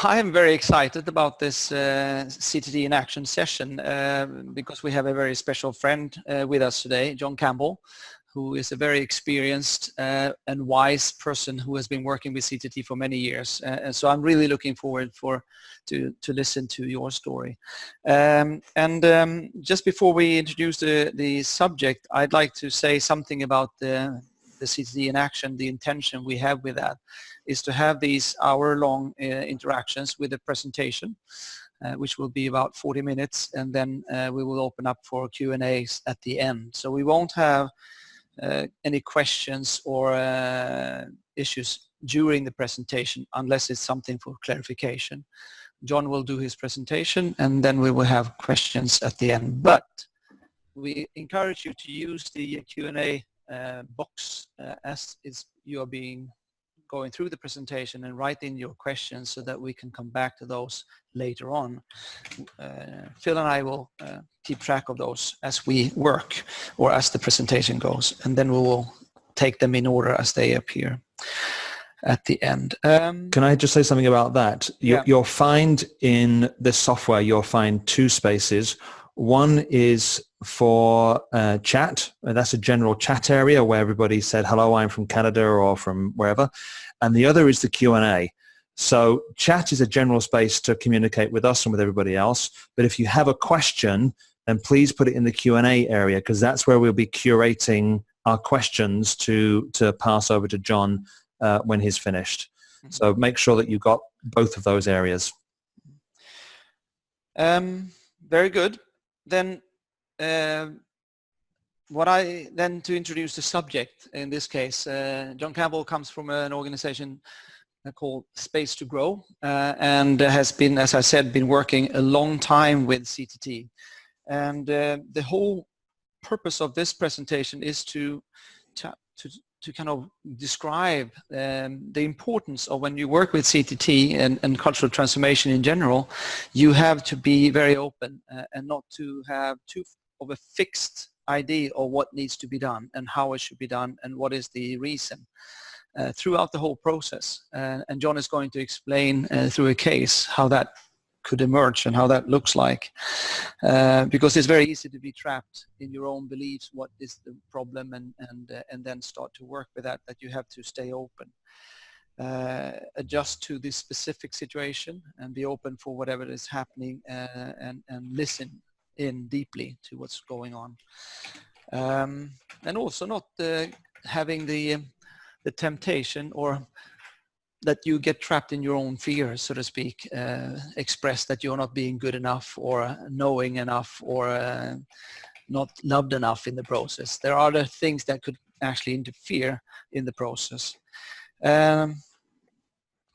I am very excited about this CTT in Action session because we have a very special friend with us today, John Campbell, who is a very experienced and wise person who has been working with CTT for many years. And so I'm really looking forward to listen to your story. Just before we introduce the subject, I'd like to say something about the CTT in Action. The intention we have with that is to have these hour-long interactions with a presentation, which will be about 40 minutes, and then we will open up for Q&As at the end. So we won't have any questions or issues during the presentation unless it's something for clarification. John will do his presentation and then we will have questions at the end. But we encourage you to use the Q&A box as you are going through the presentation, and write in your questions so that we can come back to those later on. Phil and I will keep track of those as we work or as the presentation goes, and then we will take them in order as they appear at the end. Can I just say something about that? You'll find in this software, you'll find two spaces. One is for chat, and that's a general chat area where everybody said, hello, I'm from Canada or from wherever. And the other is the Q&A. So chat is a general space to communicate with us and with everybody else. But if you have a question, then please put it in the Q&A area, because that's where we'll be curating our questions to pass over to John when he's finished. So make sure that you've got both of those areas. Very good. Then to introduce the subject in this case, John Campbell comes from an organization called Space to Grow and has been, as I said, been working a long time with CTT. And the whole purpose of this presentation is to kind of describe the importance of, when you work with CTT and cultural transformation in general, you have to be very open and not to have too of a fixed idea of what needs to be done and how it should be done and what is the reason throughout the whole process. And John is going to explain through a case how that could emerge and how that looks like, because it's very easy to be trapped in your own beliefs, what is the problem, and then start to work with that you have to stay open, adjust to this specific situation and be open for whatever is happening, and listen in deeply to what's going on, and also not having the temptation or that you get trapped in your own fears, so to speak, express that you're not being good enough or knowing enough or not loved enough in the process. There are other things that could actually interfere in the process.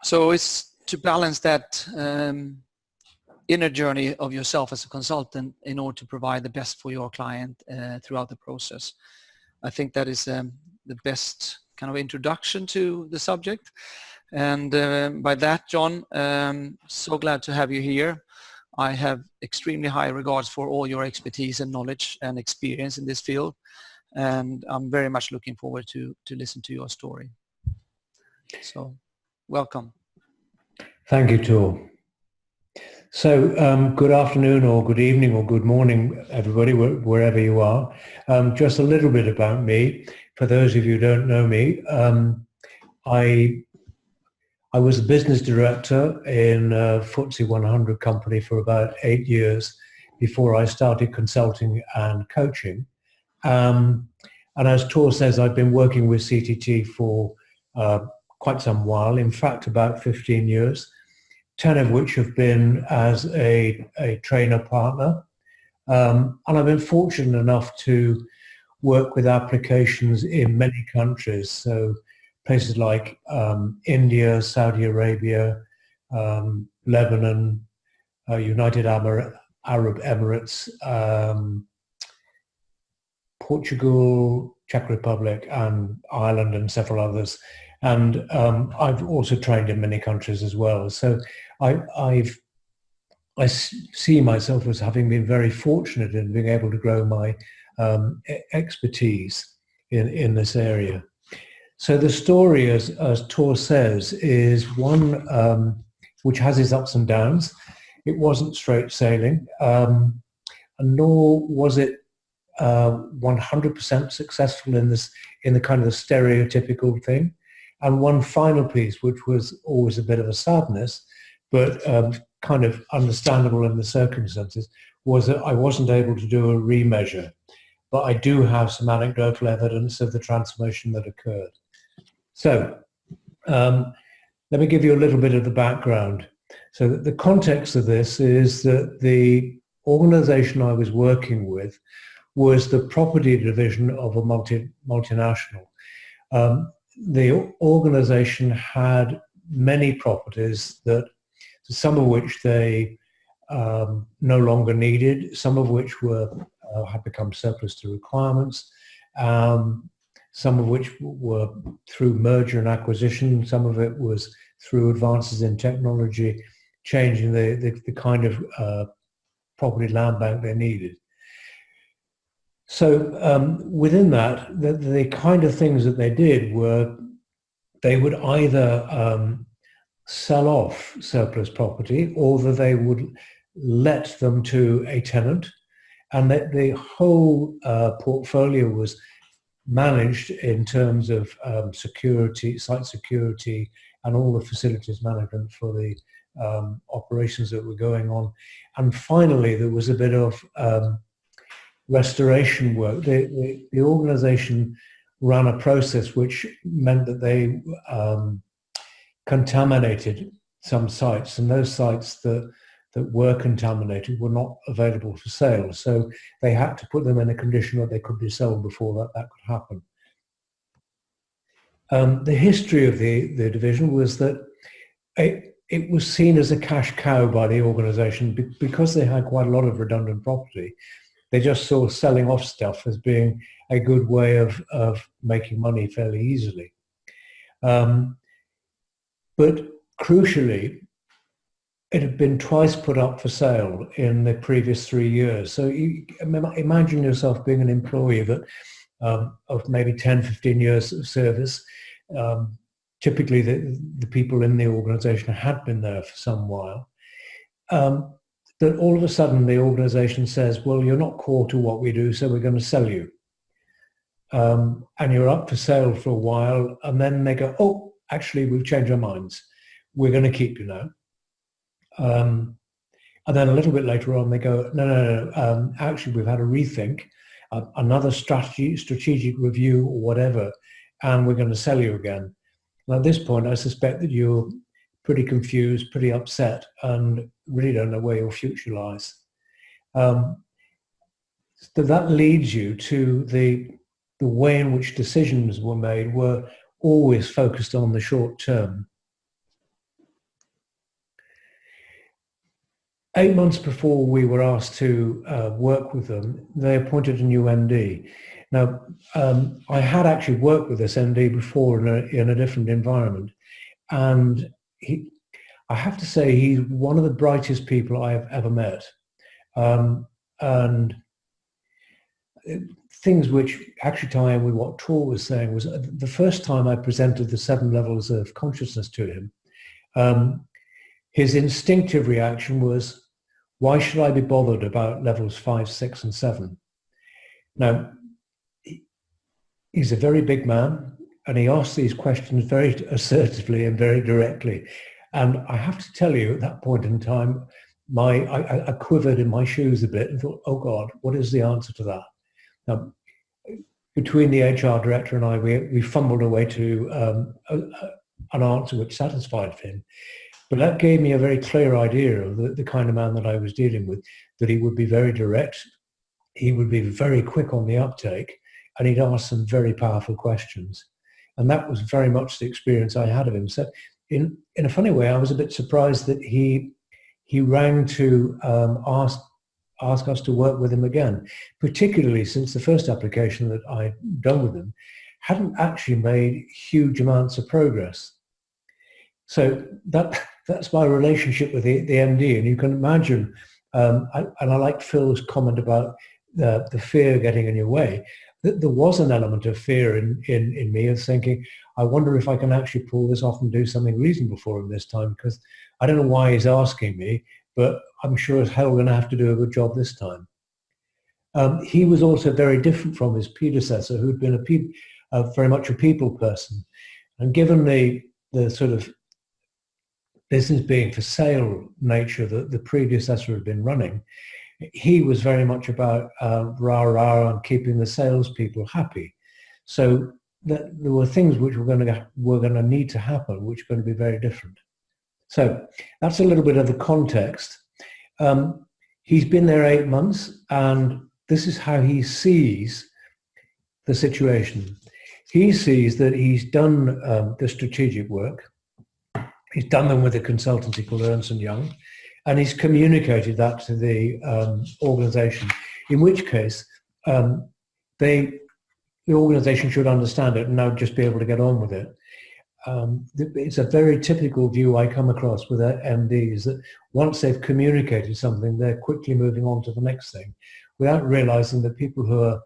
So it's to balance that inner journey of yourself as a consultant in order to provide the best for your client throughout the process. I think that is the best kind of introduction to the subject. And by that, John, so glad to have you here. I have extremely high regards for all your expertise and knowledge and experience in this field, and I'm very much looking forward to listen to your story. So, welcome. Thank you, Tor. So, good afternoon or good evening or good morning, everybody, wherever you are. Just a little bit about me. For those of you who don't know me, I was a business director in a FTSE 100 company for about 8 years before I started consulting and coaching. And as Tor says, I've been working with CTT for quite some while, in fact about 15 years, 10 of which have been as a trainer partner. And I've been fortunate enough to work with applications in many countries. So places like India, Saudi Arabia, Lebanon, United Arab Emirates, Portugal, Czech Republic, and Ireland, and several others. And I've also trained in many countries as well. So I see myself as having been very fortunate in being able to grow my expertise in this area. So the story, as Tor says, is one which has its ups and downs. It wasn't straight sailing, and nor was it 100% successful in the kind of the stereotypical thing. And one final piece, which was always a bit of a sadness, but kind of understandable in the circumstances, was that I wasn't able to do a remeasure. But I do have some anecdotal evidence of the transformation that occurred. So let me give you a little bit of the background. So the context of this is that the organization I was working with was the property division of a multinational. The organization had many properties, that some of which they no longer needed, some of which had become surplus to requirements, some of which were through merger and acquisition, some of it was through advances in technology, changing the kind of property land bank they needed. So within that, the kind of things that they did were they would either sell off surplus property, or that they would let them to a tenant, and that the whole portfolio was managed in terms of security, site security, and all the facilities management for the operations that were going on. And finally, there was a bit of restoration work. The organization ran a process which meant that they contaminated some sites, and those sites that were contaminated were not available for sale. So they had to put them in a condition that they could be sold before that could happen. The history of the division was that it was seen as a cash cow by the organization because they had quite a lot of redundant property. They just saw selling off stuff as being a good way of making money fairly easily. But crucially, it had been twice put up for sale in the previous 3 years. So you imagine yourself being an employee of maybe 10, 15 years of service. Typically, the people in the organization had been there for some while. That all of a sudden the organization says, well, you're not core to what we do, so we're going to sell you. And you're up for sale for a while, and then they go, oh, actually, we've changed our minds. We're going to keep you now. And then a little bit later on, they go, no, actually, we've had a rethink, another strategic review or whatever, and we're going to sell you again. And at this point, I suspect that you're pretty confused, pretty upset, and really don't know where your future lies. So that leads you to the way in which decisions were made were always focused on the short term. 8 months before we were asked to work with them, they appointed a new MD. Now, I had actually worked with this MD before in a different environment, and I have to say he's one of the brightest people I have ever met. And things which actually tie in with what Tor was saying was the first time I presented the 7 levels of consciousness to him, his instinctive reaction was, why should I be bothered about levels 5, 6, and 7? Now, he's a very big man, and he asks these questions very assertively and very directly. And I have to tell you, at that point in time, I quivered in my shoes a bit and thought, oh God, what is the answer to that? Now, between the HR director and I, we fumbled away to an answer which satisfied him. But that gave me a very clear idea of the kind of man that I was dealing with, that he would be very direct, he would be very quick on the uptake, and he'd ask some very powerful questions. And that was very much the experience I had of him. So in a funny way, I was a bit surprised that he rang to ask us to work with him again, particularly since the first application that I'd done with him hadn't actually made huge amounts of progress. So that's my relationship with the MD, and you can imagine, and I like Phil's comment about the fear getting in your way. there was an element of fear in me of thinking, I wonder if I can actually pull this off and do something reasonable for him this time, because I don't know why he's asking me, but I'm sure as hell going to have to do a good job this time. He was also very different from his predecessor, who'd been very much a people person. And given the sort of business being for sale nature that the predecessor had been running, he was very much about rah-rah and keeping the salespeople happy. So there were things which were going to need to happen, which were going to be very different. So that's a little bit of the context. He's been there 8 months, and this is how he sees the situation. He sees that he's done the strategic work. He's done them with a consultancy called Ernst & Young, and he's communicated that to the organization, in which case the organization should understand it and now just be able to get on with it. It's a very typical view I come across with MDs, that once they've communicated something, they're quickly moving on to the next thing, without realizing that people who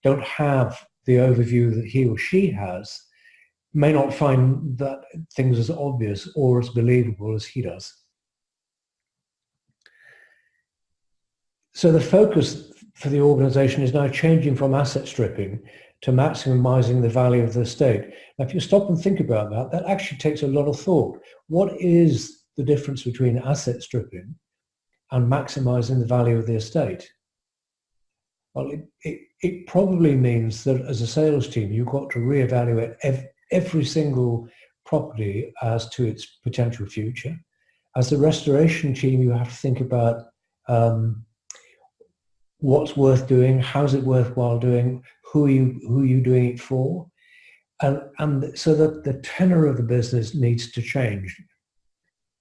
don't have the overview that he or she has may not find that things as obvious or as believable as he does. So the focus for the organization is now changing from asset stripping to maximizing the value of the estate. Now, if you stop and think about that, that actually takes a lot of thought. What is the difference between asset stripping and maximizing the value of the estate? Well, it probably means that as a sales team, you've got to reevaluate every single property as to its potential future. As a restoration team, you have to think about what's worth doing, how's it worthwhile doing, who are you doing it for, and so that the tenor of the business needs to change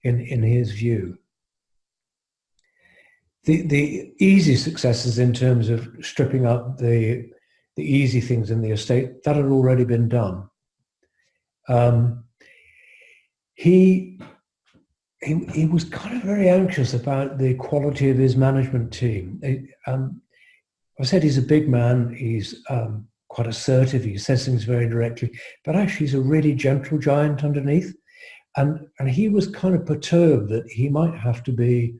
in his view. The easy successes in terms of stripping up the easy things in the estate, that had already been done. He was kind of very anxious about the quality of his management team. I said he's a big man, he's quite assertive, he says things very directly, but actually he's a really gentle giant underneath. And he was kind of perturbed that he might have to be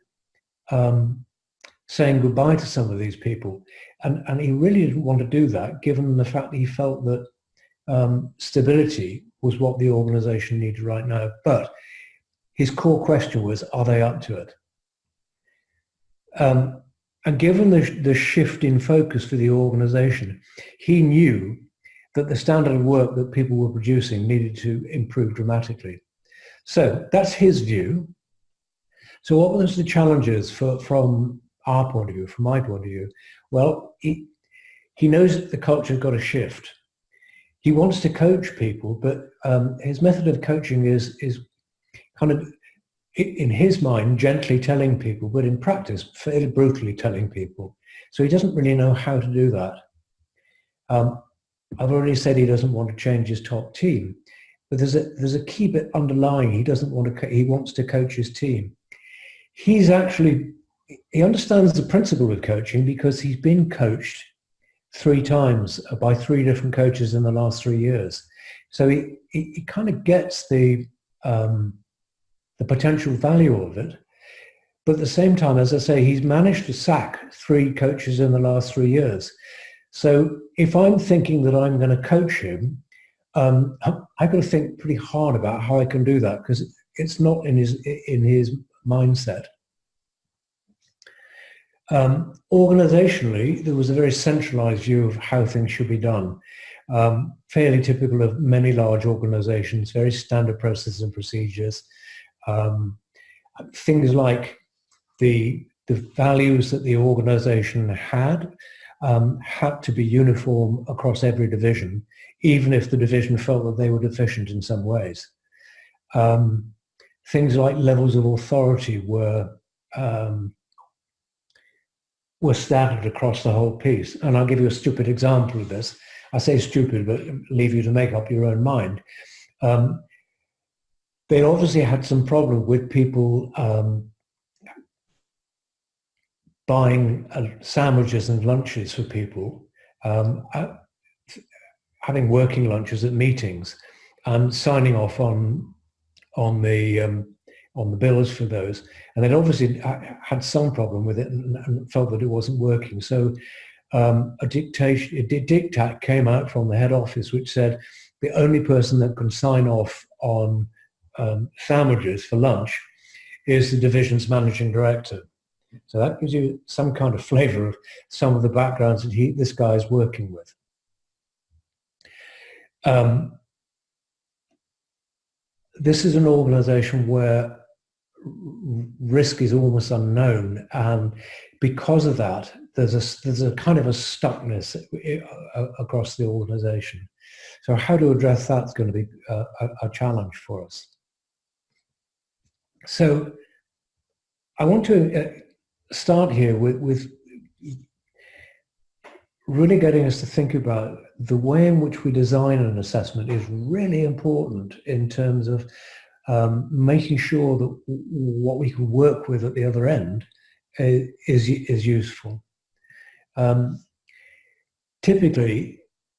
saying goodbye to some of these people. And he really didn't want to do that, given the fact that he felt that stability was what the organization needed right now. But his core question was, are they up to it? And given the shift in focus for the organization, he knew that the standard of work that people were producing needed to improve dramatically. So that's his view. So what was the challenges from our point of view, from my point of view? Well, he knows that the culture's got to shift. He wants to coach people, but his method of coaching is kind of, in his mind, gently telling people, but in practice, fairly brutally telling people. So he doesn't really know how to do that. I've already said he doesn't want to change his top team, but there's a key bit underlying. He wants to coach his team. He understands the principle of coaching because he's been coached 3 times by 3 different coaches in the last 3 years. So he kind of gets the potential value of it. But at the same time, as I say, he's managed to sack 3 coaches in the last 3 years. So if I'm thinking that I'm going to coach him, I've got to think pretty hard about how I can do that, because it's not in his mindset. Organizationally, there was a very centralized view of how things should be done. Fairly typical of many large organizations, very standard processes and procedures. Things like the values that the organization had to be uniform across every division, even if the division felt that they were deficient in some ways. Things like levels of authority were staggered across the whole piece. And I'll give you a stupid example of this. I say stupid, but leave you to make up your own mind. They obviously had some problem with people buying sandwiches and lunches for people having working lunches at meetings and signing off on the bills for those, and they'd obviously had some problem with it and felt that it wasn't working. So a diktat came out from the head office which said the only person that can sign off on sandwiches for lunch is the division's managing director. So that gives you some kind of flavour of some of the backgrounds that this guy is working with. This is an organisation where risk is almost unknown, and because of that, there's a kind of a stuckness across the organisation. So how to address that's going to be a challenge for us. So I want to start here with really getting us to think about the way in which we design an assessment is really important in terms of making sure that what we can work with at the other end is useful. Typically,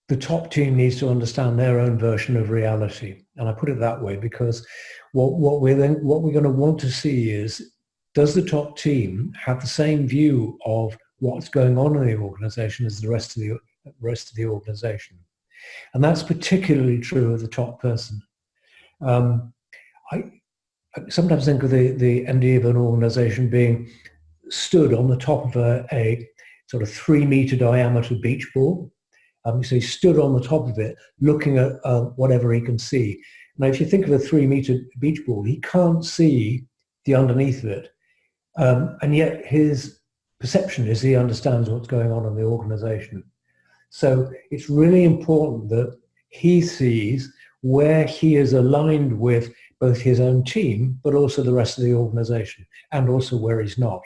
the top team needs to understand their own version of reality, and I put it that way because what we're going to want to see is, does the top team have the same view of what's going on in the organisation as the rest of the organisation? And that's particularly true of the top person. I sometimes think of the MD of an organisation being stood on the top of a sort of 3-metre diameter beach ball. So he's stood on the top of it, looking at whatever he can see. Now, if you think of a 3-metre beach ball, he can't see the underneath of it. And yet his perception is he understands what's going on in the organisation. So it's really important that he sees where he is aligned with both his own team, but also the rest of the organisation, and also where he's not.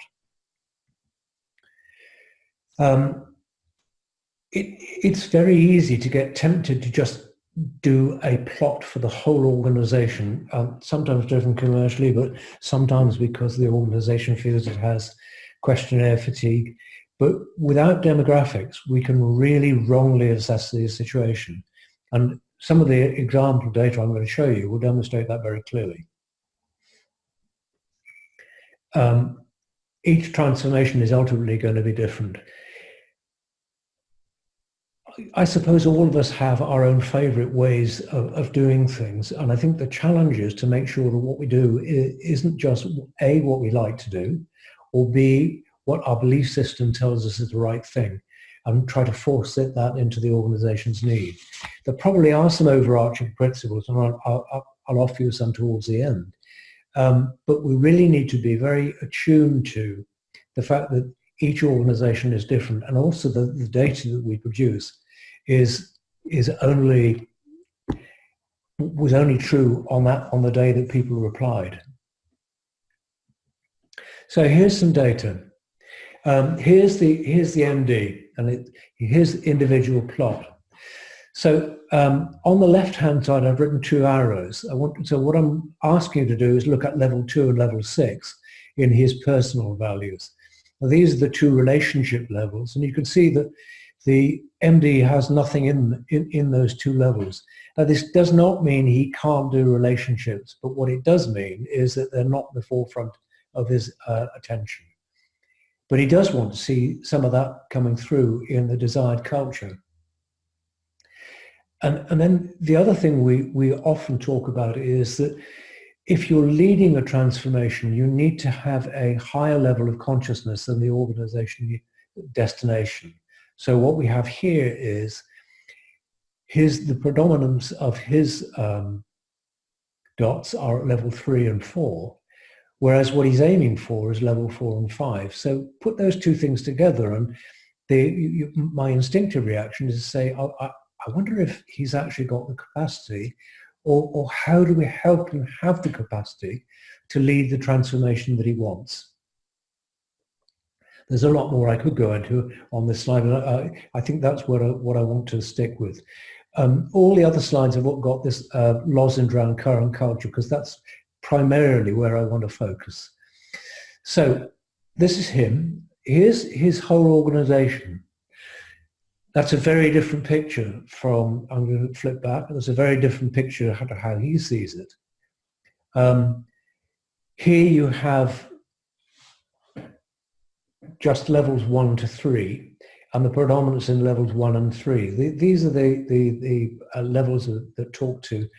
It's very easy to get tempted to just do a plot for the whole organisation, sometimes driven commercially, but sometimes because the organisation feels it has questionnaire fatigue. But without demographics, we can really wrongly assess the situation. And some of the example data I'm going to show you will demonstrate that very clearly. Each transformation is ultimately going to be different. I suppose all of us have our own favourite ways of doing things, and I think the challenge is to make sure that what we do isn't just A, what we like to do, or B, what our belief system tells us is the right thing, and try to force that into the organisation's need. There probably are some overarching principles, and I'll offer you some towards the end. But we really need to be very attuned to the fact that each organisation is different, and also the data that we produce was only true on the day that people replied. So here's some data. Here's the MD, and here's the individual plot. So on the left-hand side, I've written 2 arrows. So what I'm asking you to do is look at level 2 and level 6 in his personal values. Now, these are the 2 relationship levels, and you can see that the MD has nothing in those 2 levels. Now, this does not mean he can't do relationships, but what it does mean is that they're not the forefront of his attention. But he does want to see some of that coming through in the desired culture. And then the other thing we often talk about is that if you're leading a transformation, you need to have a higher level of consciousness than the organization destination. So what we have here is the predominance of his dots are at level 3 and 4, whereas what he's aiming for is level 4 and 5. So put those 2 things together, and my instinctive reaction is to say, I wonder if he's actually got the capacity, or how do we help him have the capacity to lead the transformation that he wants. There's a lot more I could go into on this slide, but I think that's what I want to stick with. All the other slides have got this lozenge around current culture, because that's primarily where I want to focus. So this is him. Here's his whole organization. That's a very different picture from, I'm going to flip back, that's a very different picture to how he sees it. Here you have just levels 1 to 3, and the predominance in levels 1 and 3. These are the levels that talk to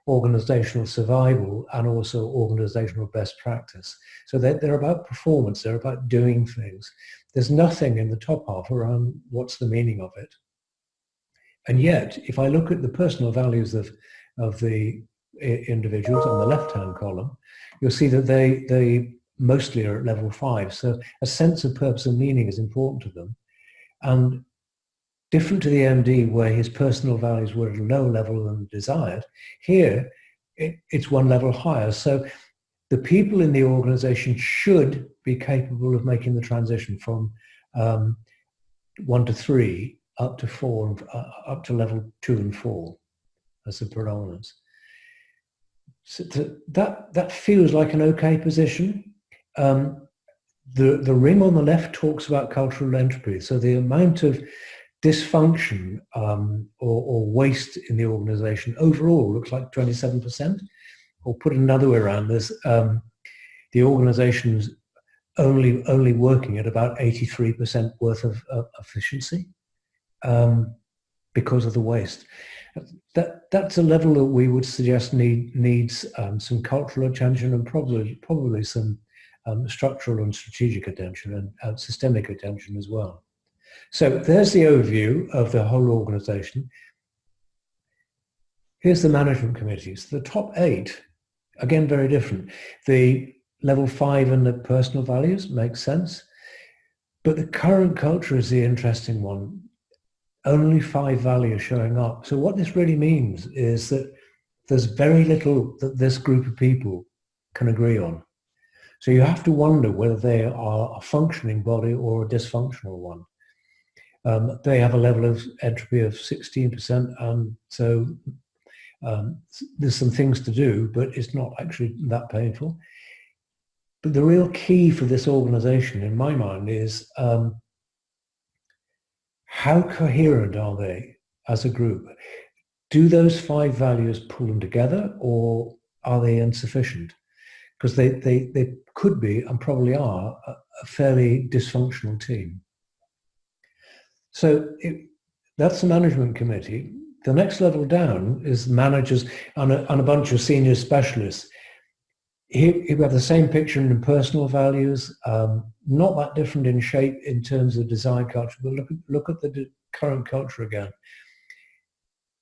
organizational survival and also organizational best practice. So they're about performance, they're about doing things. There's nothing in the top half around what's the meaning of it. And yet, if I look at the personal values of the individuals on the left-hand column, you'll see that they mostly are at level 5. So a sense of purpose and meaning is important to them. And different to the MD, where his personal values were at a lower level than desired, here it's one level higher. So the people in the organization should be capable of making the transition from 1 to 3 up to 4, up to level 2 and 4 as the predominance. So that feels like an okay position. The ring on the left talks about cultural entropy. So the amount of dysfunction or waste in the organization overall looks like 27%. Or put another way around, there's the organization's only working at about 83% worth of efficiency because of the waste. That's a level that we would suggest needs some cultural attention and probably some structural and strategic attention and systemic attention as well. So there's the overview of the whole organization. Here's the management committees. The top 8, again, very different. The level 5 and the personal values make sense, but the current culture is the interesting one. Only 5 values showing up. So what this really means is that there's very little that this group of people can agree on. So you have to wonder whether they are a functioning body or a dysfunctional one. They have a level of entropy of 16%, and so there's some things to do, but it's not actually that painful. But the real key for this organization, in my mind, is how coherent are they as a group? Do those 5 values pull them together, or are they insufficient? Because they could be, and probably are, a fairly dysfunctional team. So that's the management committee. The next level down is managers and a bunch of senior specialists. Here we have the same picture in personal values, not that different in shape in terms of design culture, but look at the current culture again.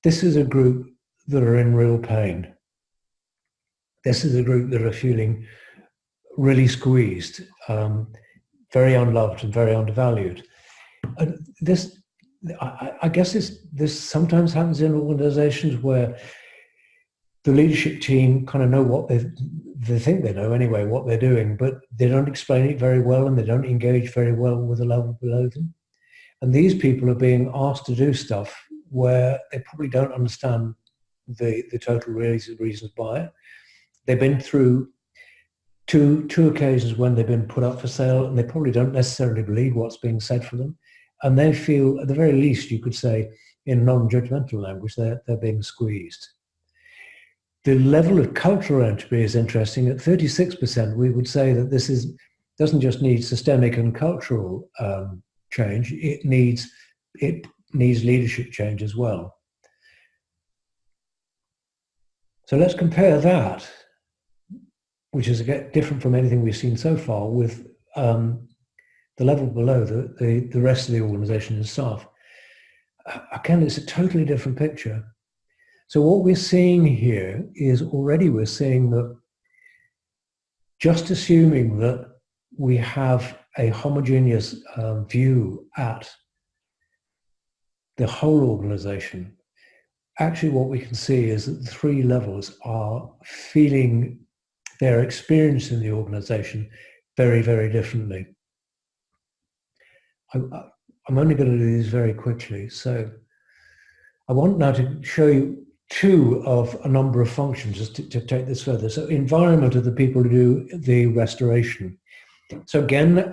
This is a group that are in real pain. This is a group that are feeling really squeezed, very unloved and very undervalued. And this, I guess this sometimes happens in organizations where the leadership team kind of know what they think they know anyway, what they're doing, but they don't explain it very well and they don't engage very well with the level below them. And these people are being asked to do stuff where they probably don't understand the total reasons by it. They've been through two occasions when they've been put up for sale, and they probably don't necessarily believe what's being said for them. And they feel, at the very least, you could say, in non-judgmental language, they're being squeezed. The level of cultural entropy is interesting. At 36%, we would say that this doesn't just need systemic and cultural change, it needs leadership change as well. So let's compare that, which is different from anything we've seen so far, with the level below, the rest of the organization and staff. Again, it's a totally different picture. So what we're seeing here is already we're seeing that just assuming that we have a homogeneous view at the whole organization, actually what we can see is that the 3 levels are feeling their experience in the organization very, very differently. I'm only going to do these very quickly. So I want now to show you 2 of a number of functions just to take this further. So environment are the people who do the restoration. So again,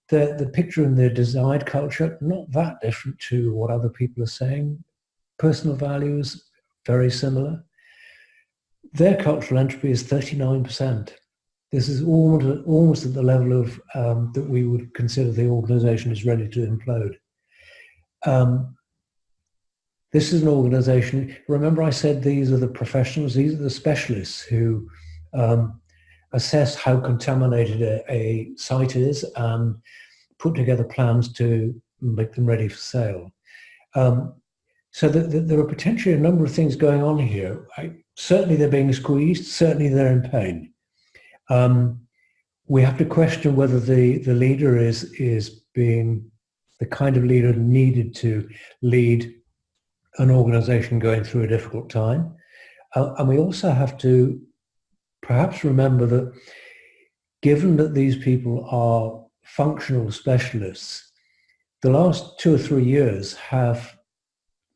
the picture in the desired culture, not that different to what other people are saying. Personal values, very similar. Their cultural entropy is 39%. This is almost at the level of that we would consider the organization is ready to implode. This is an organization, remember I said these are the professionals, these are the specialists who assess how contaminated a site is and put together plans to make them ready for sale. So there are potentially a number of things going on here. Certainly they're being squeezed, certainly they're in pain. We have to question whether the leader is being the kind of leader needed to lead an organization going through a difficult time. And we also have to perhaps remember that given that these people are functional specialists, the last 2 or 3 years have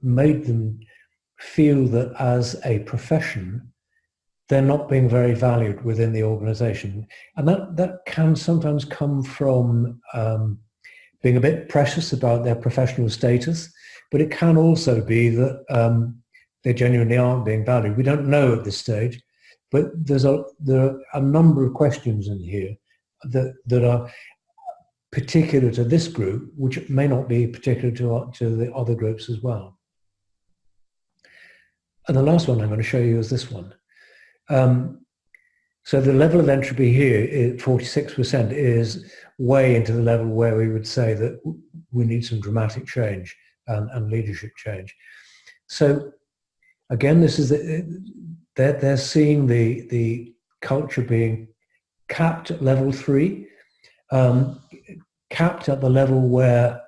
made them feel that as a profession, they're not being very valued within the organization. And that can sometimes come from being a bit precious about their professional status, but it can also be that they genuinely aren't being valued. We don't know at this stage, but there are a number of questions in here that are particular to this group, which may not be particular to the other groups as well. And the last one I'm going to show you is this one. So the level of entropy here, 46%, is way into the level where we would say that we need some dramatic change and leadership change. So again, this is they're seeing the culture being capped at level 3, capped at the level where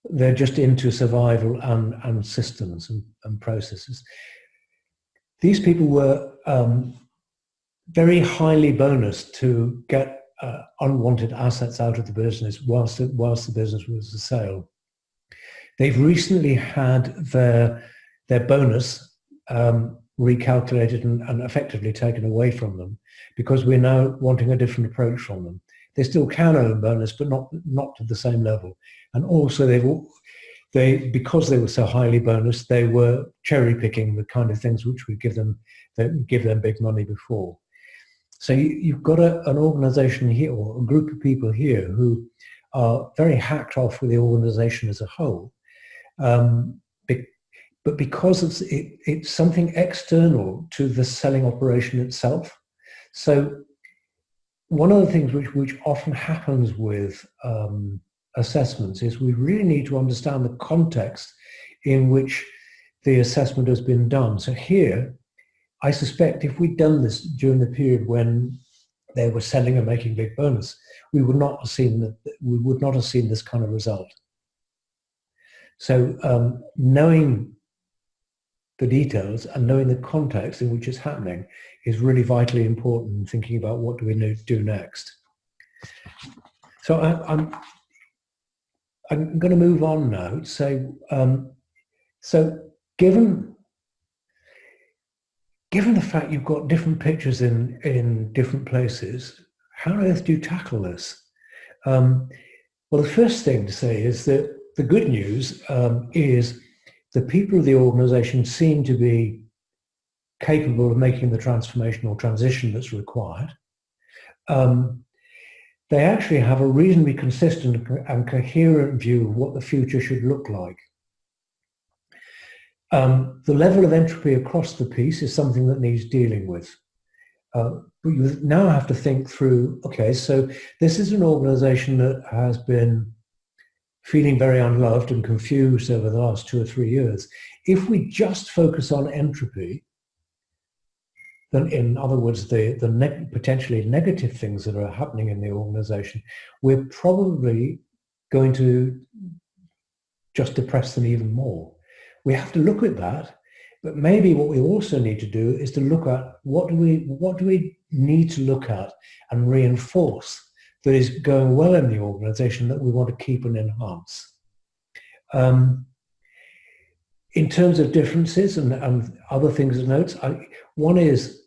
they're just into survival and systems and processes. These people were very highly bonused to get unwanted assets out of the business whilst the business was for sale. They've recently had their bonus recalculated and effectively taken away from them because we're now wanting a different approach from them. They still can earn bonus, but not to the same level. And also because they were so highly bonused, they were cherry picking the kind of things which would give them big money before. So you've got an organization here, or a group of people here who are very hacked off with the organization as a whole. But because it's something external to the selling operation itself. So one of the things which often happens with assessments is we really need to understand the context in which the assessment has been done. So here, I suspect if we'd done this during the period when they were selling and making big bonus, we would not have seen this kind of result. So knowing the details and knowing the context in which it's happening is really vitally important in thinking about what do we do next. So I'm going to move on now. So given the fact you've got different pictures in different places, how on earth do you tackle this? Well, the first thing to say is that the good news is the people of the organization seem to be capable of making the transformational transition that's required. They actually have a reasonably consistent and coherent view of what the future should look like. The level of entropy across the piece is something that needs dealing with. But you now have to think through, okay, so this is an organization that has been feeling very unloved and confused over the last 2 or 3 years. If we just focus on entropy, then in other words, the potentially negative things that are happening in the organization, we're probably going to just depress them even more. We have to look at that, but maybe what we also need to do is to look at what do we need to look at and reinforce that is going well in the organization that we want to keep and enhance. In terms of differences and other things to note, one is,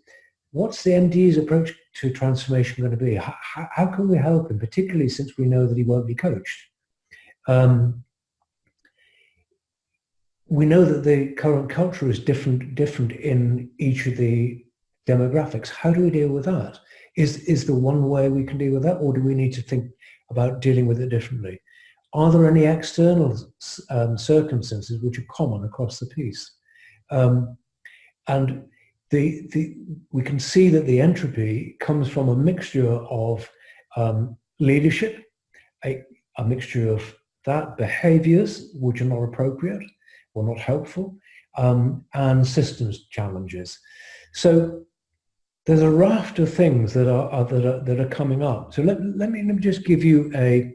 what's the MD's approach to transformation going to be? How can we help him, particularly since we know that he won't be coached? We know that the current culture is different in each of the demographics. How do we deal with that? Is there one way we can deal with that, or do we need to think about dealing with it differently? Are there any external circumstances which are common across the piece? And we can see that the entropy comes from a mixture of leadership, a mixture of that, behaviors which are not appropriate or not helpful, and systems challenges. So there's a raft of things that are coming up. So let me just give you a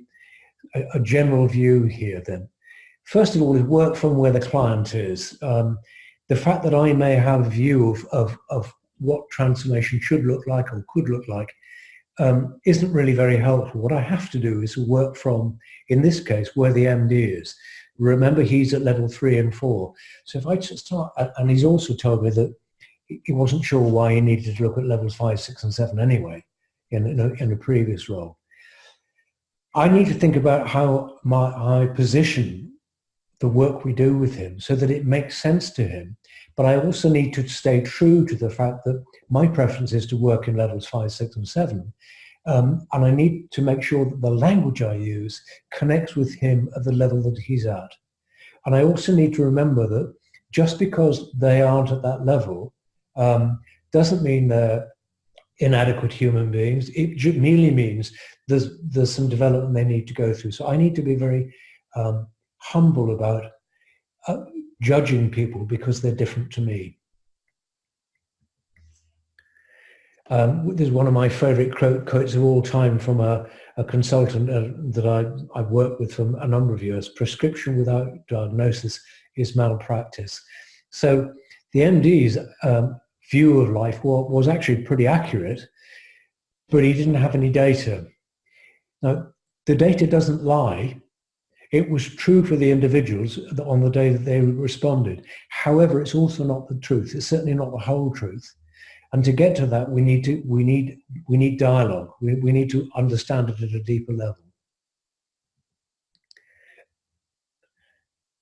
general view here then. First of all, is work from where the client is. The fact that I may have a view of what transformation should look like or could look like isn't really very helpful. What I have to do is work from, in this case, where the MD is. Remember, he's at level 3 and 4. So if I just start, and he's also told me that he wasn't sure why he needed to look at levels 5, 6, and 7 anyway in a previous role. I need to think about how I position the work we do with him so that it makes sense to him. But I also need to stay true to the fact that my preference is to work in levels 5, 6, and 7. And I need to make sure that the language I use connects with him at the level that he's at. And I also need to remember that just because they aren't at that level doesn't mean they're inadequate human beings. It merely means there's some development they need to go through. So I need to be very humble about judging people because they're different to me. There's one of my favorite quotes of all time from a consultant that I've worked with for a number of years. Prescription without diagnosis is malpractice. So the MD's view of life was actually pretty accurate, but he didn't have any data. Now, the data doesn't lie. It was true for the individuals on the day that they responded. However, it's also not the truth. It's certainly not the whole truth. And to get to that, we need dialogue. We need to understand it at a deeper level.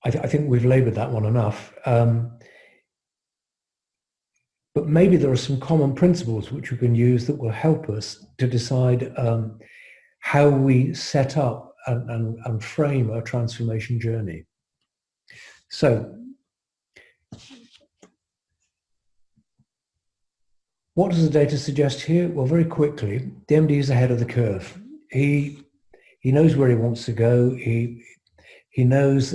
I think we've laboured that one enough. But maybe there are some common principles which we can use that will help us to decide how we set up and frame a transformation journey. So, what does the data suggest here? Well, very quickly, the MD is ahead of the curve. He knows where he wants to go. He knows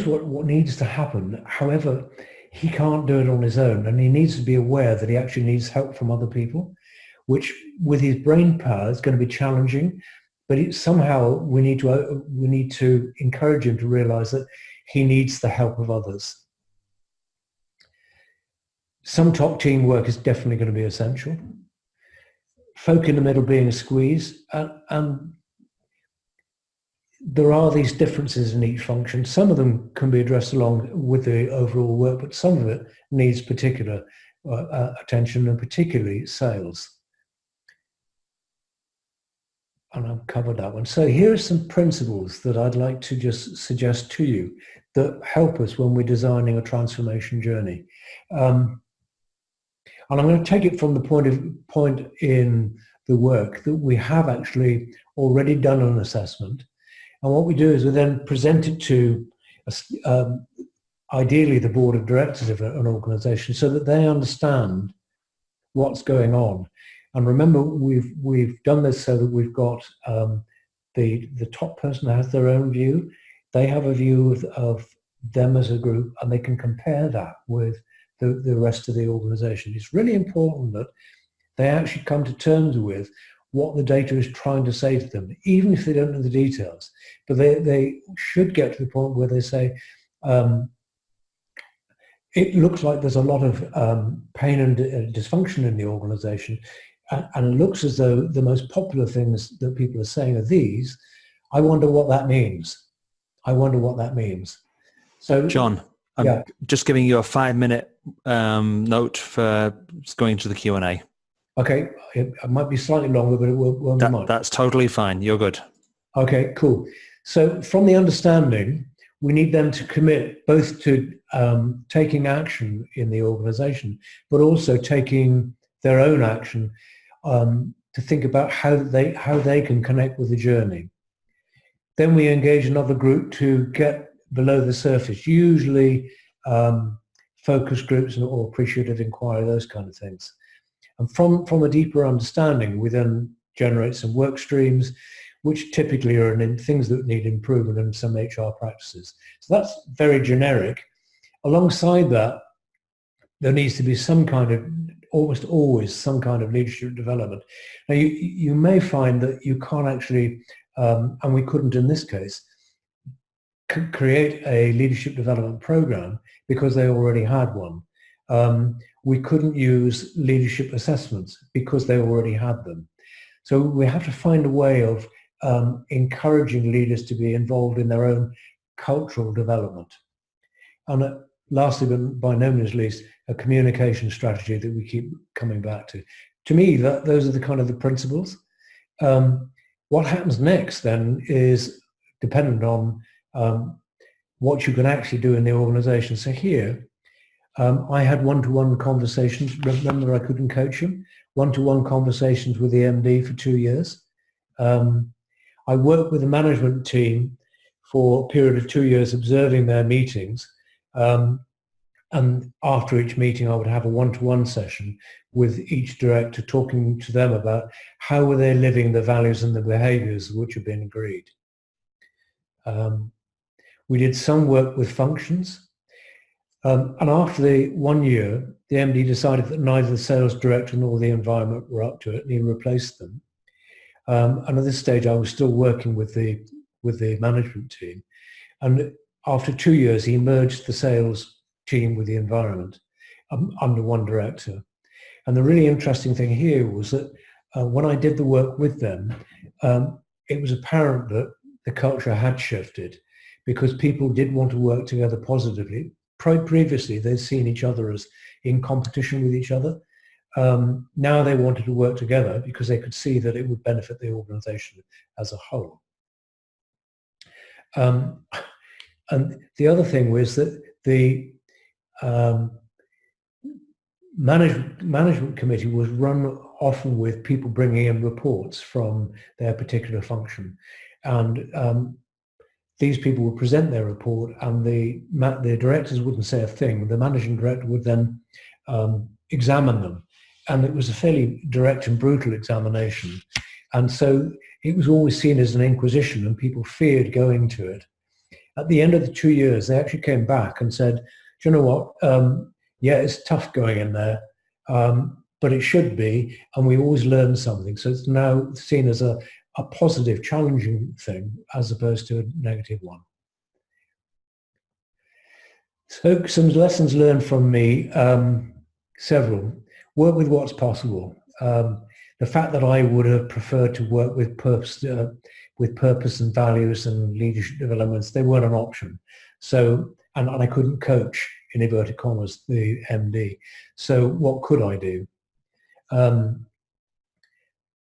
what needs to happen. However, he can't do it on his own, and he needs to be aware that he actually needs help from other people, which with his brain power is going to be challenging. But somehow we need to encourage him to realize that he needs the help of others. Some top teamwork is definitely going to be essential. Folk in the middle being a squeeze, and there are these differences in each function. Some of them can be addressed along with the overall work, but some of it needs particular attention, and particularly sales. And I've covered that one. So here are some principles that I'd like to just suggest to you that help us when we're designing a transformation journey. And I'm going to take it from the point in the work that we have actually already done an assessment. And what we do is we then present it to ideally the board of directors of an organization so that they understand what's going on. And remember, we've done this so that we've got the top person has their own view. They have a view of them as a group, and they can compare that with the rest of the organization. It's really important that they actually come to terms with what the data is trying to say to them, even if they don't know the details. But they should get to the point where they say, it looks like there's a lot of pain and dysfunction in the organization, and it looks as though the most popular things that people are saying are these. I wonder what that means. I wonder what that means. So, John, I'm just giving you a 5-minute note for going to the Q&A. Okay, it might be slightly longer, but it won't be much. That's totally fine. You're good. Okay, cool. So from the understanding, we need them to commit both to taking action in the organization, but also taking their own action to think about how they can connect with the journey. Then we engage another group to get below the surface, usually focus groups or appreciative inquiry, those kind of things. And from a deeper understanding, we then generate some work streams, which typically are in things that need improvement in some HR practices. So that's very generic. Alongside that, there needs to be some kind of, almost always, some kind of leadership development. Now, you may find that you can't actually, and we couldn't in this case, create a leadership development program because they already had one. We couldn't use leadership assessments because they already had them. So we have to find a way of encouraging leaders to be involved in their own cultural development. And lastly, but by no means least, a communication strategy that we keep coming back to. To me, those are the kind of the principles. What happens next then is dependent on what you can actually do in the organization. So here, I had one-to-one conversations. Remember, I couldn't coach him. One-to-one conversations with the MD for 2 years. I worked with the management team for a period of 2 years, observing their meetings. And after each meeting, I would have a one-to-one session with each director, talking to them about how were they living the values and the behaviors which had been agreed. We did some work with functions. And after the 1 year, the MD decided that neither the sales director nor the environment were up to it, and he replaced them. And at this stage, I was still working with the management team. And after 2 years, he merged the sales team with the environment under one director. And the really interesting thing here was that when I did the work with them, it was apparent that the culture had shifted because people did want to work together positively. Previously, they'd seen each other as in competition with each other. Now they wanted to work together because they could see that it would benefit the organization as a whole. And the other thing was that the management committee was run often with people bringing in reports from their particular function. And these people would present their report, and the directors wouldn't say a thing. The managing director would then examine them. And it was a fairly direct and brutal examination. And so it was always seen as an inquisition, and people feared going to it. At the end of the 2 years, they actually came back and said, do you know what? Yeah, it's tough going in there, but it should be, and we always learn something. So it's now seen as a positive, challenging thing as opposed to a negative one. So some lessons learned from me, several. Work with what's possible. The fact that I would have preferred to work with purpose and values and leadership developments, they weren't an option. So, and I couldn't coach, in inverted commas, the MD. So what could I do?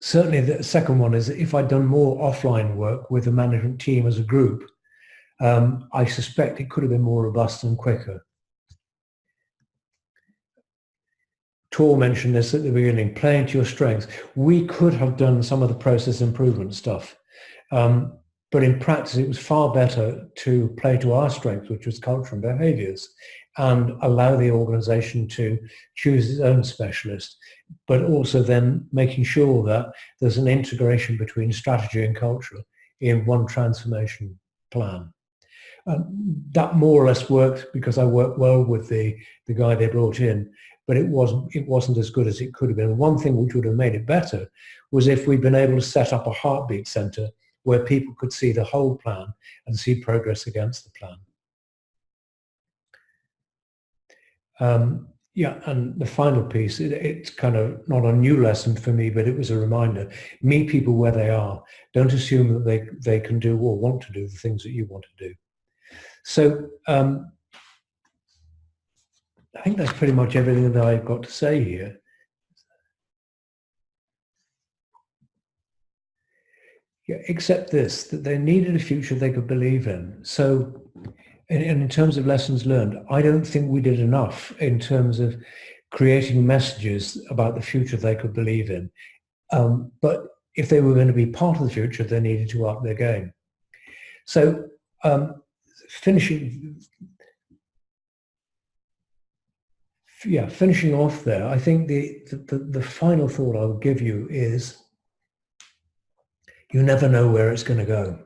Certainly the second one is if I'd done more offline work with the management team as a group, I suspect it could have been more robust and quicker. Tor mentioned this at the beginning, playing to your strengths. We could have done some of the process improvement stuff, but in practice it was far better to play to our strengths, which was culture and behaviors, and allow the organization to choose its own specialist, but also then making sure that there's an integration between strategy and culture in one transformation plan. That more or less worked because I worked well with the guy they brought in, but it wasn't as good as it could have been. One thing which would have made it better was if we'd been able to set up a heartbeat center where people could see the whole plan and see progress against the plan. Yeah, and the final piece, it's kind of not a new lesson for me, but it was a reminder. Meet people where they are. Don't assume that they can do or want to do the things that you want to do. So I think that's pretty much everything that I've got to say here. Yeah, except this, that they needed a future they could believe in. So, and in terms of lessons learned, I don't think we did enough in terms of creating messages about the future they could believe in. But if they were going to be part of the future, they needed to up their game. So, finishing off there, I think the final thought I would give you is, you never know where it's going to go.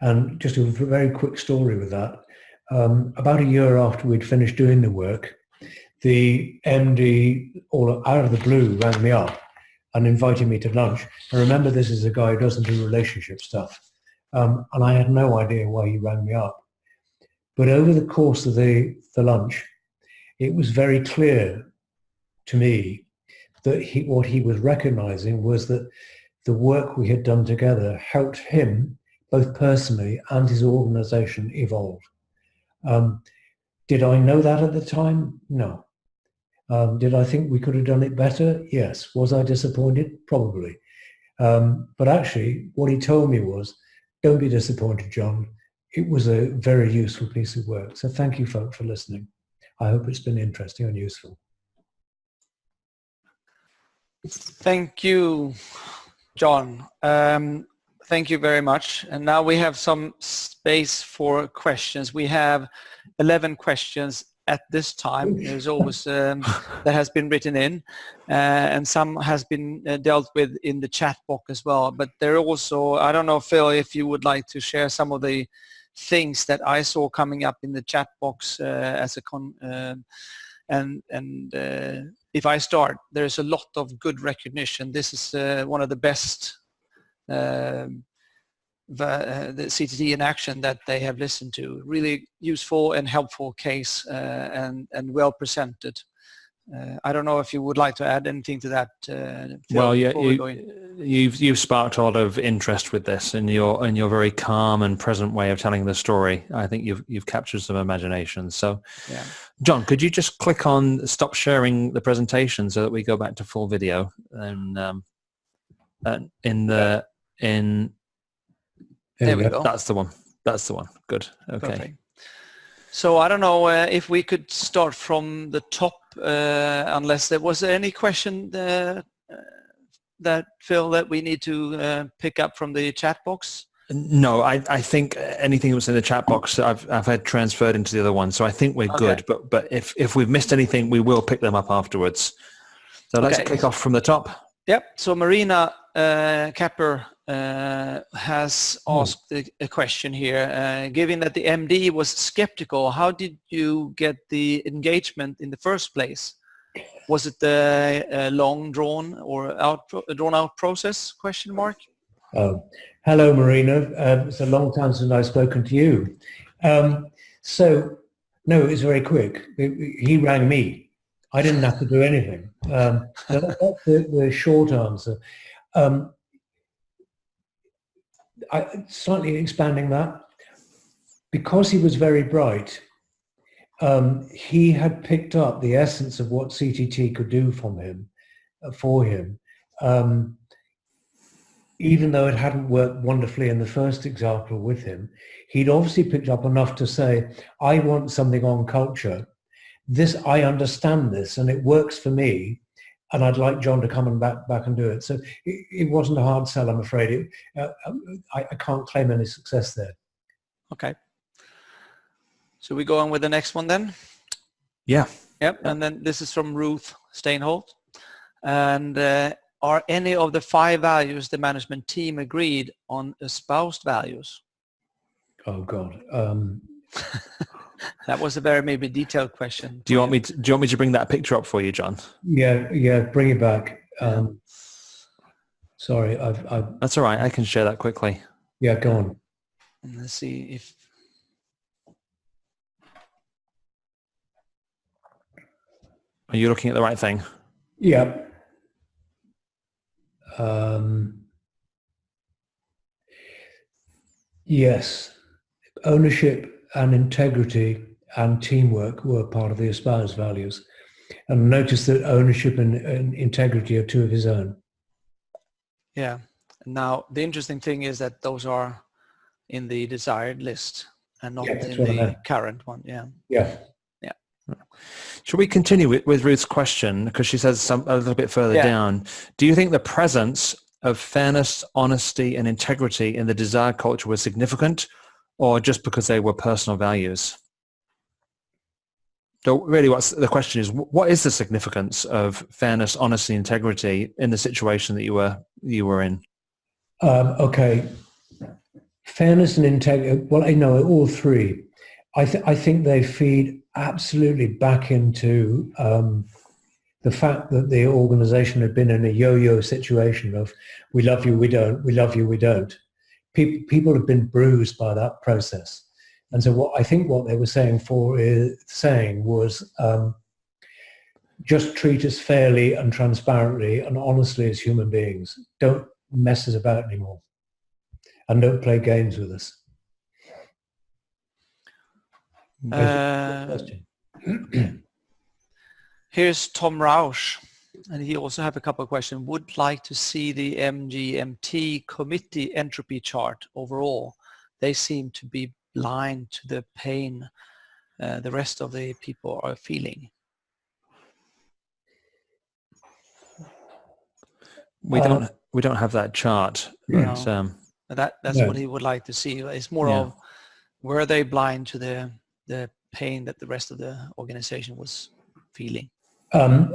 And just a very quick story with that. About a year after we'd finished doing the work, the MD, all out of the blue, rang me up and invited me to lunch. And remember, this is a guy who doesn't do relationship stuff. And I had no idea why he rang me up. But over the course of the lunch, it was very clear to me that what he was recognizing was that the work we had done together helped him, both personally and his organization, evolve. Did I know that at the time? No. Did I think we could have done it better? Yes. Was I disappointed? Probably. But actually, what he told me was, don't be disappointed, John. It was a very useful piece of work. So thank you, folks, for listening. I hope it's been interesting and useful. Thank you, John. Thank you very much. And now we have some space for questions. We have 11 questions at this time. There's always that has been written in, and some has been dealt with in the chat box as well. But there are also, I don't know, Phil, if you would like to share some of the things that I saw coming up in the chat box as a if I start, there's a lot of good recognition. This is one of the best the CTT in action that they have listened to. Really useful and helpful case and well presented. I don't know if you would like to add anything to that. Phil, well, yeah, you've sparked a lot of interest with this, and your very calm and present way of telling the story. I think you've captured some imagination. So, yeah. John, could you just click on stop sharing the presentation so that we go back to full video? And there we go. That's the one. That's the one. Good. Okay. Perfect. So I don't know if we could start from the top, unless there was any question that Phil that we need to pick up from the chat box. No, I think anything that was in the chat box I've had transferred into the other one, so I think we're good. But if we've missed anything, we will pick them up afterwards. So let's kick off from the top. Yep. So Marina Kapper has asked a question here. Given that the MD was skeptical, how did you get the engagement in the first place? Was it a long drawn out process? Question mark. Hello, Marina. It's a long time since I've spoken to you. So no, it was very quick. He rang me. I didn't have to do anything. That's the short answer. Slightly expanding that, because he was very bright, he had picked up the essence of what CTT could do for him, even though it hadn't worked wonderfully in the first example with him. He'd obviously picked up enough to say, I want something on culture. I understand this and it works for me, and I'd like John to come and back and do it. So it wasn't a hard sell, I'm afraid. I can't claim any success there. Okay. So we go on with the next one then? Yeah. Yep. And then this is from Ruth Steinholt. And are any of the 5 values the management team agreed on espoused values? Oh God. That was a very maybe detailed question. Do you want me to bring that picture up for you, John? Yeah, bring it back. Sorry, That's all right. I can share that quickly. Yeah, go on. Let's see if. Are you looking at the right thing? Yeah. Yes. Ownership and integrity and teamwork were part of the espoused values. And notice that ownership and integrity are two of his own. Yeah. Now, the interesting thing is that those are in the desired list and not in the current one. Yeah. Yeah. Yeah. Should we continue with Ruth's question? Because she says a little bit further down. Do you think the presence of fairness, honesty, and integrity in the desired culture was significant, or just because they were personal values? So really what's the question is, what is the significance of fairness, honesty, integrity in the situation that you were in? Okay. Fairness and integrity, well, I know all three. I think they feed absolutely back into the fact that the organization had been in a yo-yo situation of we love you, we don't, we love you, we don't. People have been bruised by that process. And so what they were saying was just treat us fairly and transparently and honestly as human beings. Don't mess us about anymore. And don't play games with us. Here's Tom Roush, and he also have a couple of questions. Would like to see the MGMT committee entropy chart overall. They seem to be blind to the pain the rest of the people are feeling. We don't have that chart. No. That's what he would like to see. It's more of, were they blind to the pain that the rest of the organization was feeling? I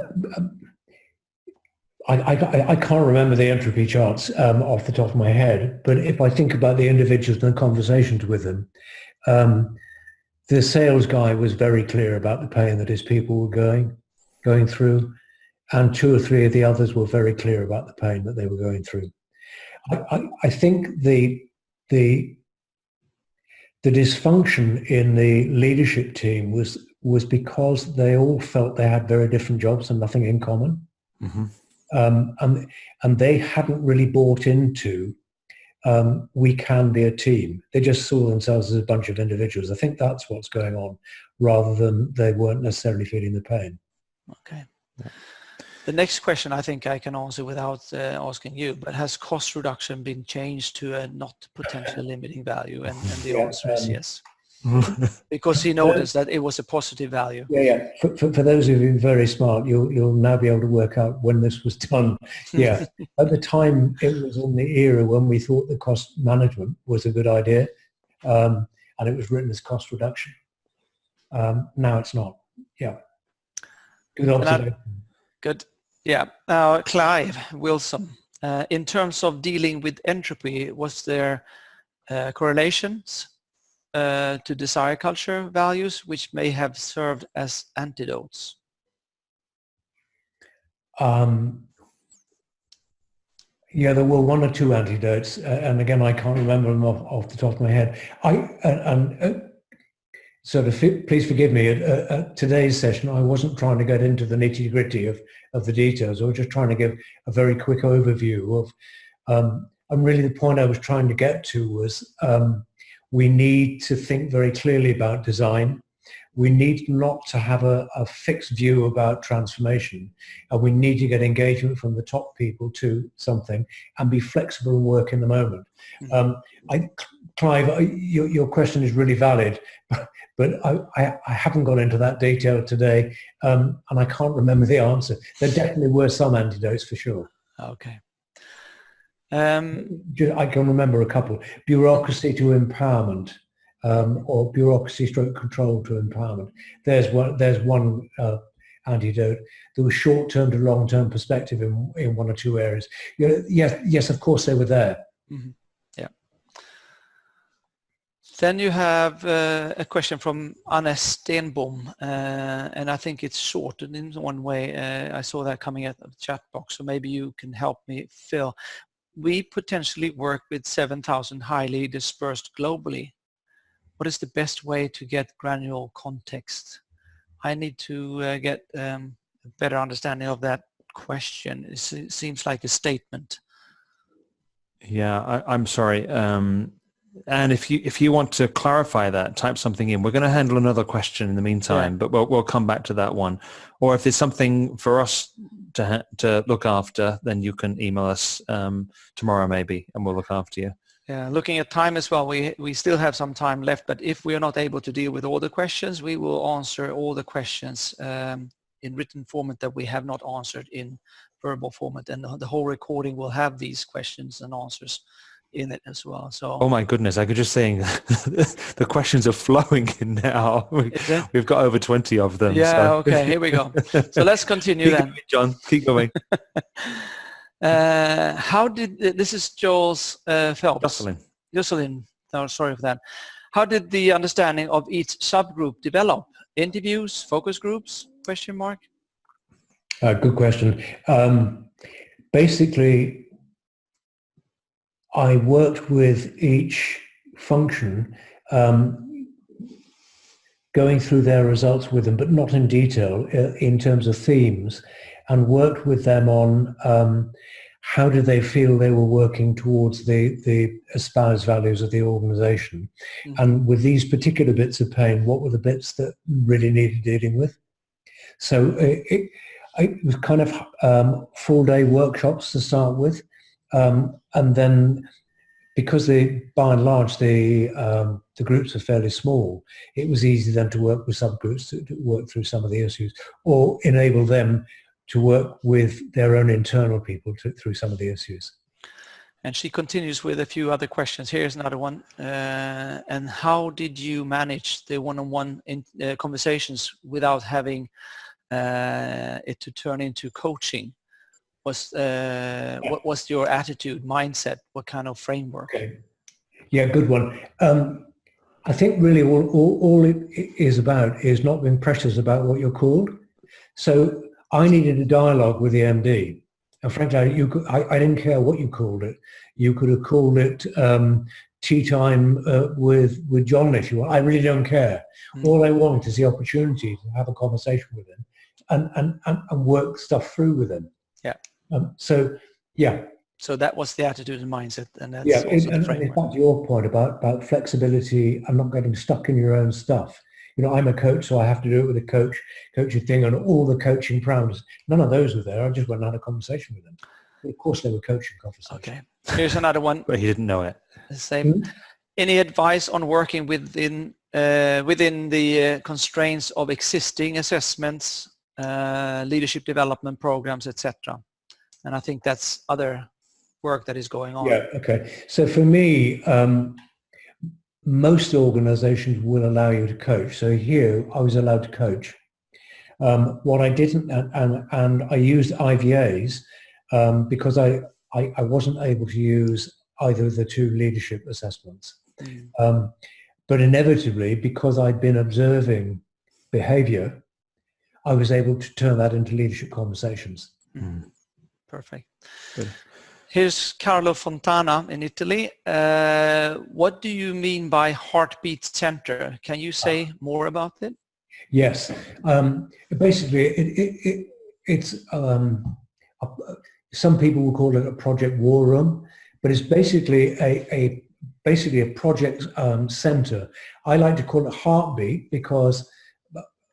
can't remember the entropy charts off the top of my head, but if I think about the individuals and the conversations with them, the sales guy was very clear about the pain that his people were going through, and 2 or 3 of the others were very clear about the pain that they were going through. I think the dysfunction in the leadership team was because they all felt they had very different jobs and nothing in common. Mm-hmm. And they hadn't really bought into we can be a team. They just saw themselves as a bunch of individuals. I think that's what's going on, rather than they weren't necessarily feeling the pain. Okay. The next question I think I can answer without asking you, but has cost reduction been changed to a not potential limiting value? And the answer is yes. Because he noticed that it was a positive value. Yeah. For those of you very smart, you'll now be able to work out when this was done. Yeah. At the time, it was in the era when we thought the cost management was a good idea, and it was written as cost reduction. Now it's not. Yeah. Good observation. Good. Yeah. Now, Clive Wilson, in terms of dealing with entropy, was there correlations to desired culture values which may have served as antidotes? Yeah, there were 1 or 2 antidotes, and again, I can't remember them off the top of my head. Please forgive me, at today's session, I wasn't trying to get into the nitty-gritty of the details. I was just trying to give a very quick overview of, and really the point I was trying to get to was, we need to think very clearly about design. We need not to have a fixed view about transformation, and we need to get engagement from the top people to something and be flexible and work in the moment. Clive, your question is really valid, but I haven't gone into that detail today, and I can't remember the answer. There definitely were some antidotes for sure. Okay. I can remember a couple. Bureaucracy to empowerment, or bureaucracy stroke control to empowerment. There's one antidote. There was short-term to long-term perspective in 1 or 2 areas. Yes, of course they were there. Mm-hmm. Yeah. Then you have a question from Anne Stenbom, and I think it's shortened in one way. I saw that coming out of the chat box, so maybe you can help me, Phil. We potentially work with 7,000 highly dispersed globally. What is the best way to get granular context? I need to get a better understanding of that question. It seems like a statement. Yeah, I'm sorry. And if you want to clarify that, type something in. We're going to handle another question in the meantime, but we'll come back to that one. Or if there's something for us to look after, then you can email us tomorrow maybe, and we'll look after you. Yeah, looking at time as well, we still have some time left, but if we are not able to deal with all the questions, we will answer all the questions in written format that we have not answered in verbal format, and the whole recording will have these questions and answers in it as well. So, oh my goodness, I could just saying the questions are flowing in now. We've got over 20 of them. Yeah, so. okay, here we go. So let's continue then. Going, John, keep going. How did this is Joel's Phelps? Jocelyn. No, sorry for that. How did the understanding of each subgroup develop? Interviews, focus groups? Question mark. Good question. Basically, I worked with each function, going through their results with them, but not in detail in terms of themes, and worked with them on how did they feel they were working towards the espoused values of the organization. Mm-hmm. And with these particular bits of pain, what were the bits that really needed dealing with? So it was kind of full-day workshops to start with. And then, because by and large the groups are fairly small, it was easy then to work with subgroups to work through some of the issues, or enable them to work with their own internal people through some of the issues. And she continues with a few other questions. Here's another one. And how did you manage the one-on-one conversations without having it to turn into coaching? What was your attitude, mindset? What kind of framework? Okay. Yeah, good one. I think really all it is about is not being precious about what you're called. So I needed a dialogue with the MD. And frankly, I didn't care what you called it. You could have called it tea time with John if you want. I really don't care. All I want is the opportunity to have a conversation with him and work stuff through with him. Yeah. So that was the attitude and mindset, and that's also the framework. And in fact, your point about flexibility and not getting stuck in your own stuff. You know, I'm a coach, so I have to do it with a coaching thing and all the coaching parameters. None of those were there. I just went and had a conversation with them. But of course, they were coaching conversations. Okay. Here's another one. But he didn't know it. The same. Mm-hmm. Any advice on working within the constraints of existing assessments, leadership development programs, etc.? And I think that's other work that is going on. Yeah, okay. So for me, most organizations will allow you to coach. So here I was allowed to coach. What I didn't, and I used IVAs because I wasn't able to use either of the two leadership assessments. But inevitably, because I'd been observing behavior, I was able to turn that into leadership conversations. Mm. Perfect. Good. Here's Carlo Fontana in Italy. What do you mean by heartbeat center? Can you say more about it? Yes. Basically, it's some people will call it a project war room, but it's basically a project center. I like to call it heartbeat because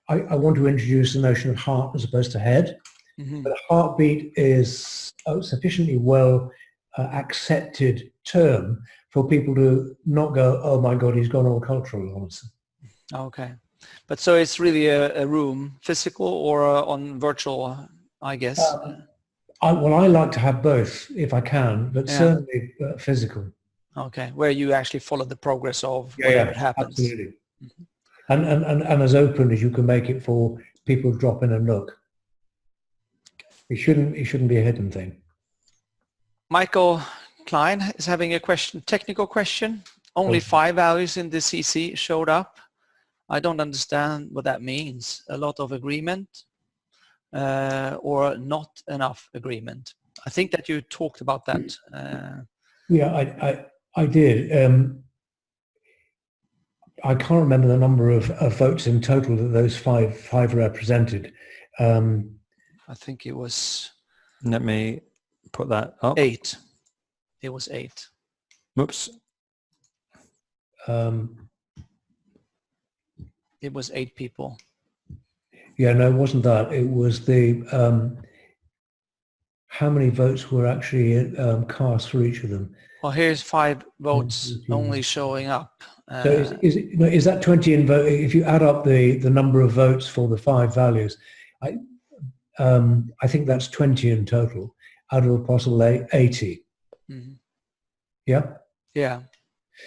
I want to introduce the notion of heart as opposed to head. Mm-hmm. But a heartbeat is a sufficiently well accepted term for people to not go, oh my God, he's gone all cultural on us. Okay. But so it's really a room, physical or on virtual, I guess? I like to have both if I can, but certainly physical. Okay, where you actually follow the progress of whatever happens. Absolutely. Mm-hmm. And as open as you can make it for people to drop in and look. It shouldn't be a hidden thing. Michael Klein is having a technical question. Only 5 values in the CC showed up. I don't understand what that means. A lot of agreement or not enough agreement. I think that you talked about that. I did. I can't remember the number of votes in total that those five represented. I think it was... Let me put that up. 8. It was 8. Oops. It was 8 people. Yeah, no, it wasn't that. It was the how many votes were actually cast for each of them. Well, here's 5 votes only showing up. So is that 20 in vote? If you add up the number of votes for the 5 values, I think that's 20 in total out of a possible 80. Mm-hmm. Yeah. Yeah.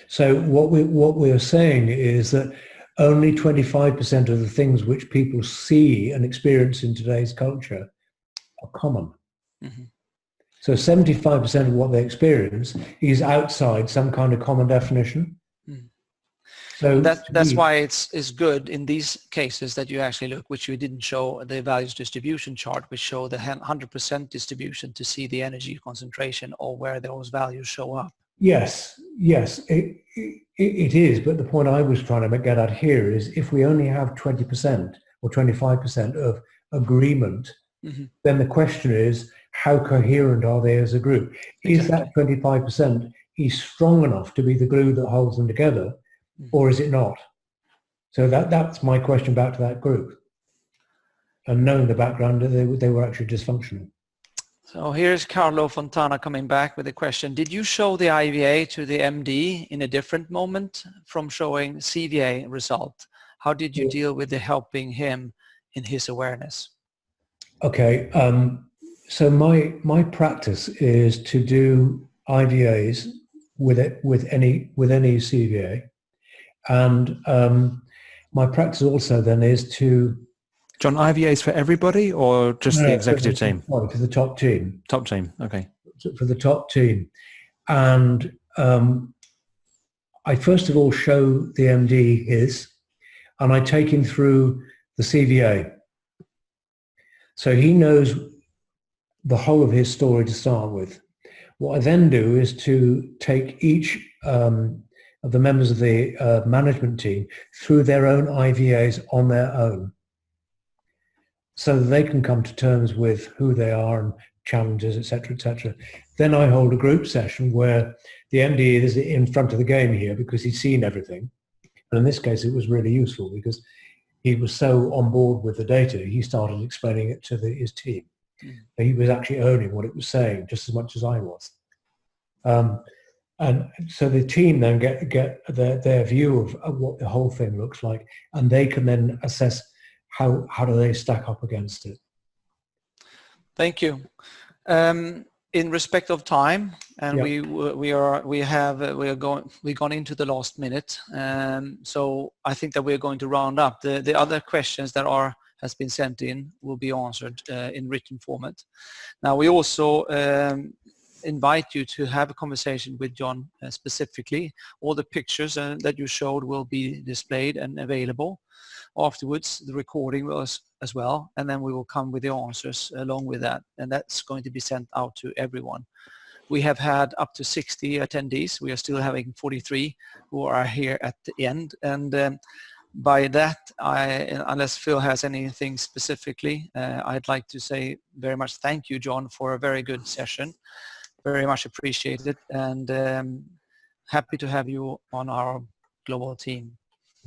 So what we are saying is that only 25% of the things which people see and experience in today's culture are common. Mm-hmm. So 75% of what they experience is outside some kind of common definition. Mm. So that's why it's good in these cases that you actually look, which we didn't show the values distribution chart, which show the 100% distribution to see the energy concentration or where those values show up. Yes, it is. But the point I was trying to get at here is if we only have 20% or 25% of agreement, mm-hmm. then the question is, how coherent are they as a group? Exactly. Is that 25% strong enough to be the glue that holds them together, or is it not? So that's my question back to that group. And knowing the background, they were actually dysfunctional. So here's Carlo Fontana coming back with a question. Did you show the IVA to the MD in a different moment from showing CVA result? How did you deal with the helping him in his awareness? Okay. So my practice is to do IVAs with any CVA, and my practice also then is to. John, IVAs for everybody or just the executive team? For the top team. Top team, okay. For the top team, and I first of all show the MD his, and I take him through the CVA, so he knows the whole of his story to start with. What I then do is to take each of the members of the management team through their own IVAs on their own, so that they can come to terms with who they are and challenges, etc., etc. Then I hold a group session where the MD is in front of the game here because he's seen everything. And in this case, it was really useful because he was so on board with the data, he started explaining it to his team. He was actually owning what it was saying just as much as I was. And so the team then get their view of what the whole thing looks like, and they can then assess how do they stack up against it. Thank you. In respect of time, and we've gone into the last minute, so I think that we're going to round up. The other questions that has been sent in will be answered in written format. Now we also invite you to have a conversation with John specifically. All the pictures that you showed will be displayed and available. Afterwards, the recording was as well, and then we will come with the answers along with that, and that's going to be sent out to everyone. We have had up to 60 attendees. We are still having 43 who are here at the end, and by that, unless Phil has anything specifically, I'd like to say very much thank you, John, for a very good session. Very much appreciated, and happy to have you on our global team.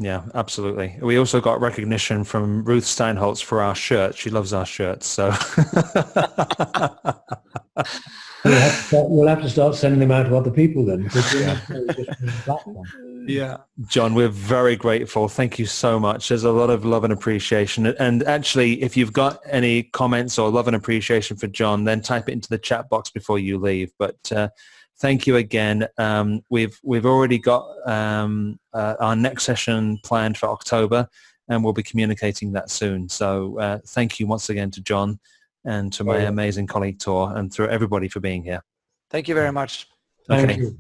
Yeah, absolutely. We also got recognition from Ruth Steinholtz for our shirt. She loves our shirts, so. We'll have to start sending them out to other people then. Yeah. John, we're very grateful. Thank you so much. There's a lot of love and appreciation. And actually, if you've got any comments or love and appreciation for John, then type it into the chat box before you leave. But thank you again. We've already got our next session planned for October, and we'll be communicating that soon. So thank you once again to John and to my amazing colleague Tor, and to everybody for being here. Thank you very much. Thank you.